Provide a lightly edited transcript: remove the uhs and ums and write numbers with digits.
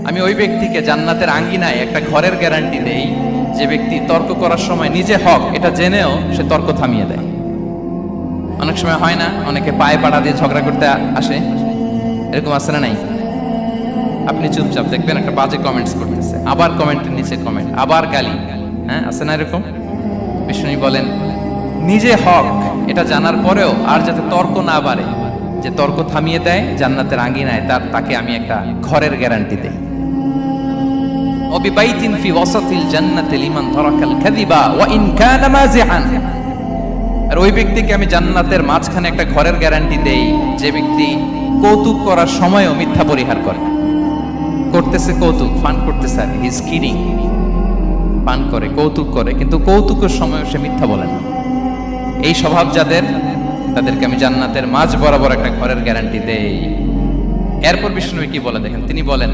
আমি ওই ব্যক্তিকে জান্নাতের আঙ্গিনায় একটা ঘরের গ্যারান্টি দেই যে ব্যক্তি তর্ক করার সময় নিজে হক এটা জেনেও সে তর্ক থামিয়ে দেয়। অনেক সময় হয় না, অনেকে পায়ে পাড়া দিয়ে ঝগড়া করতে আসে, এরকম আছে না নাই? আপনি চুপচাপ দেখবেন একটা বাজে কমেন্টস করতেছে, আবার কমেন্টের নিচে কমেন্ট, আবার গালি, হ্যাঁ আছে না এরকম? বিষ্ণু বলেন নিজে হক এটা জানার পরেও আর যাতে তর্ক না বাড়ে, যে তর্ক থামিয়ে দেয় জান্নাতের আঙ্গিনায় তাকে আমি একটা ঘরের গ্যারান্টি দেই। ওয়াবিবাইতিন ফি ওয়াসাতিল জান্নাতি লিমান তারাকাল কাযিবা ওয়া ইন কানা মাযিহান। আর ওই ব্যক্তিকে আমি জান্নাতের মাঝখানে একটা ঘরের গ্যারান্টি দেই যে ব্যক্তি কৌতুক করার সময়ও মিথ্যা পরিহার করে। করতেছে কৌতুক, ফান করতেছে, আর হি ইজ কিডিং, পান করে কৌতুক করে, কিন্তু কৌতুকের সময়ও সে মিথ্যা বলে না। এই স্বভাব যাদের, তাদেরকে আমি জান্নাতের মাঝ বরাবর একটা ঘরের গ্যারান্টি দেই। এরপর বিষ্ণু কি বলে দেখেন, তিনি বলেন